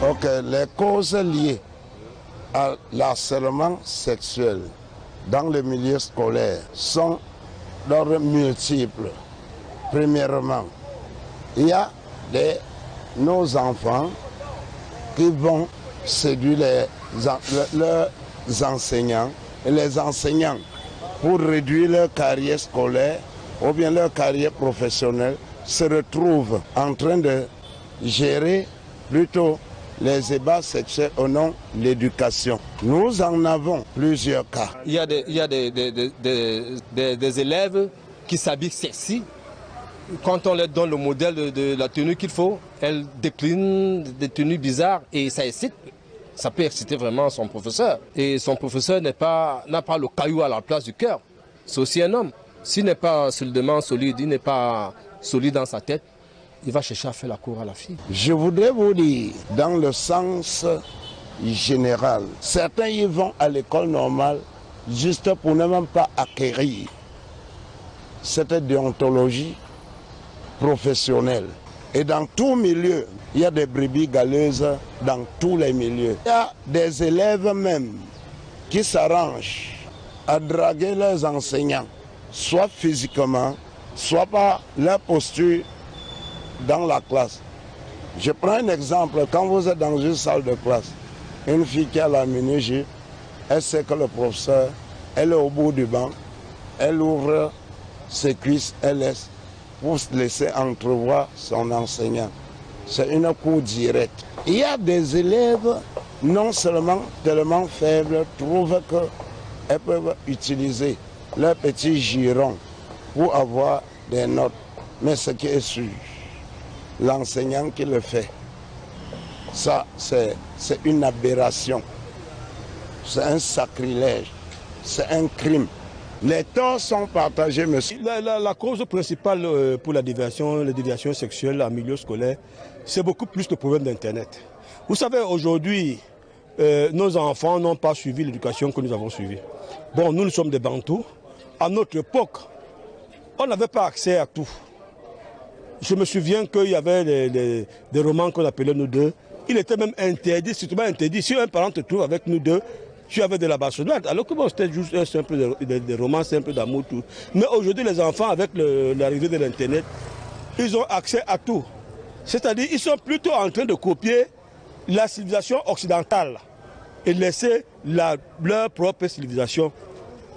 Ok, les causes liées à l'harcèlement sexuel dans le milieu scolaire sont d'ordre multiple. Premièrement, il y a nos enfants qui vont séduire leurs enseignants et les enseignants pour réduire leur carrière scolaire ou bien leur carrière professionnelle se retrouvent en train de gérer plutôt les ébats sexuels au nom de l'éducation. Nous en avons plusieurs cas. Il y a des élèves qui s'habillent sexy. Quand on leur donne le modèle de la tenue qu'il faut, elles déclinent des tenues bizarres et ça excite. Ça peut exciter vraiment son professeur. Et son professeur n'a pas le caillou à la place du cœur. C'est aussi un homme. S'il n'est pas solidement solide, il n'est pas solide dans sa tête, il va chercher à faire la cour à la fille. Je voudrais vous dire, dans le sens général, certains y vont à l'école normale juste pour ne même pas acquérir cette déontologie professionnelle. Et dans tout milieu, il y a des brebis galeuses dans tous les milieux. Il y a des élèves même qui s'arrangent à draguer leurs enseignants, soit physiquement, soit par leur posture dans la classe. Je prends un exemple. Quand vous êtes dans une salle de classe, une fille qui a la mini-jupe, elle sait que le professeur, elle est au bout du banc, elle ouvre ses cuisses, elle laisse pour laisser entrevoir son enseignant. C'est une cour directe. Il y a des élèves non seulement tellement faibles, trouvent qu'elles peuvent utiliser leur petit giron pour avoir des notes. Mais ce qui est sûr, l'enseignant qui le fait, ça c'est une aberration, c'est un sacrilège, c'est un crime. Les torts sont partagés, monsieur. La cause principale pour les déviations sexuelles en milieu scolaire, c'est beaucoup plus le problème d'Internet. Vous savez, aujourd'hui, nos enfants n'ont pas suivi l'éducation que nous avons suivie. Bon, nous sommes des Bantous. À notre époque, on n'avait pas accès à tout. Je me souviens qu'il y avait des romans qu'on appelait nous deux. Il était même interdit, strictement interdit. Si un parent te trouve avec nous deux, tu avais de la bastonnade. Alors que bon, c'était juste des romans simples d'amour, tout. Mais aujourd'hui, les enfants, avec l'arrivée de l'Internet, ils ont accès à tout. C'est-à-dire, ils sont plutôt en train de copier la civilisation occidentale et laisser leur propre civilisation.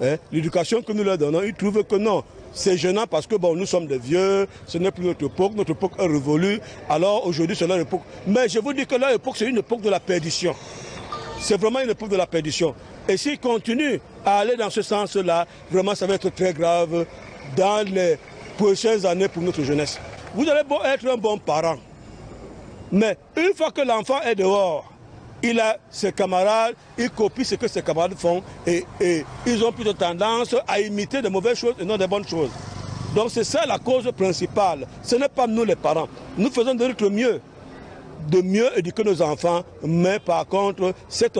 Hein? L'éducation que nous leur donnons, ils trouvent que non. C'est gênant parce que bon, nous sommes des vieux, ce n'est plus notre époque est révolue, alors aujourd'hui c'est leur époque. Mais je vous dis que leur époque c'est une époque de la perdition. C'est vraiment une époque de la perdition. Et s'ils continuent à aller dans ce sens-là, vraiment ça va être très grave dans les prochaines années pour notre jeunesse. Vous allez beau être un bon parent, mais une fois que l'enfant est dehors, il a ses camarades, il copie ce que ses camarades font et ils ont plutôt tendance à imiter de mauvaises choses et non de bonnes choses. Donc c'est ça la cause principale. Ce n'est pas nous les parents. Nous faisons de notre mieux, de mieux éduquer nos enfants, mais par contre, cette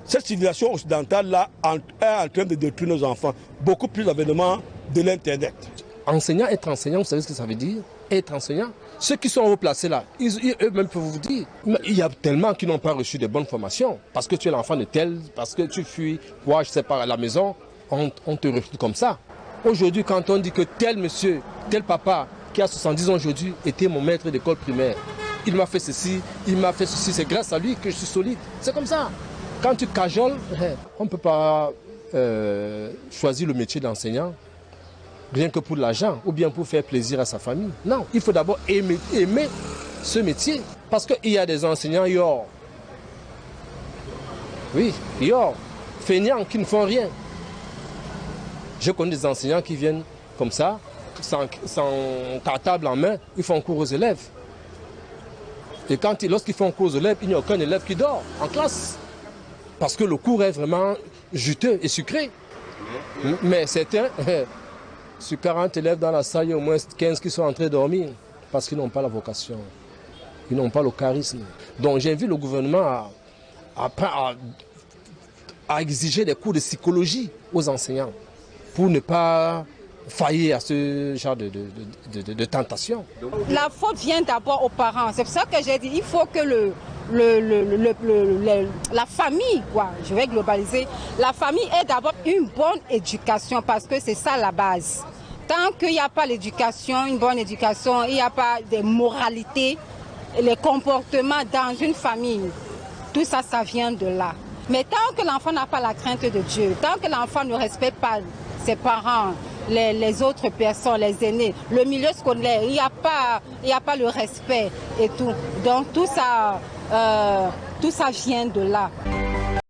civilisation occidentale-là est en train de détruire nos enfants. Beaucoup plus l'avènement de l'Internet. Enseignant, être enseignant, vous savez ce que ça veut dire? Être enseignant. Ceux qui sont haut placés là, eux-mêmes peuvent vous dire. Mais il y a tellement qui n'ont pas reçu de bonnes formations. Parce que tu es l'enfant de tel, parce que tu fuis, quoi, je sais pas, à la maison, on te recrute comme ça. Aujourd'hui, quand on dit que tel monsieur, tel papa, qui a 70 ans aujourd'hui, était mon maître d'école primaire. Il m'a fait ceci, il m'a fait ceci, c'est grâce à lui que je suis solide. C'est comme ça. Quand tu cajoles, on ne peut pas choisir le métier d'enseignant rien que pour l'argent ou bien pour faire plaisir à sa famille. Non, il faut d'abord aimer ce métier. Parce qu'il y a des enseignants yor. Oui, yor. Feignants qui ne font rien. Je connais des enseignants qui viennent comme ça, sans cartable en main, ils font cours aux élèves. Et lorsqu'ils font cours aux élèves, il n'y a aucun élève qui dort en classe. Parce que le cours est vraiment juteux et sucré. Mais certains... Sur 40 élèves dans la salle, il y a au moins 15 qui sont en train de dormir parce qu'ils n'ont pas la vocation, ils n'ont pas le charisme. Donc j'invite le gouvernement à exiger des cours de psychologie aux enseignants pour ne pas faillir à ce genre de tentation. La faute vient d'abord aux parents. C'est pour ça que j'ai dit il faut que la famille, quoi, je vais globaliser, la famille ait d'abord une bonne éducation parce que c'est ça la base. Tant qu'il n'y a pas l'éducation, une bonne éducation, il n'y a pas de moralité, les comportements dans une famille, tout ça, ça vient de là. Mais tant que l'enfant n'a pas la crainte de Dieu, tant que l'enfant ne respecte pas ses parents, les autres personnes, les aînés, le milieu scolaire, il n'y a pas le respect et tout. Donc tout ça vient de là.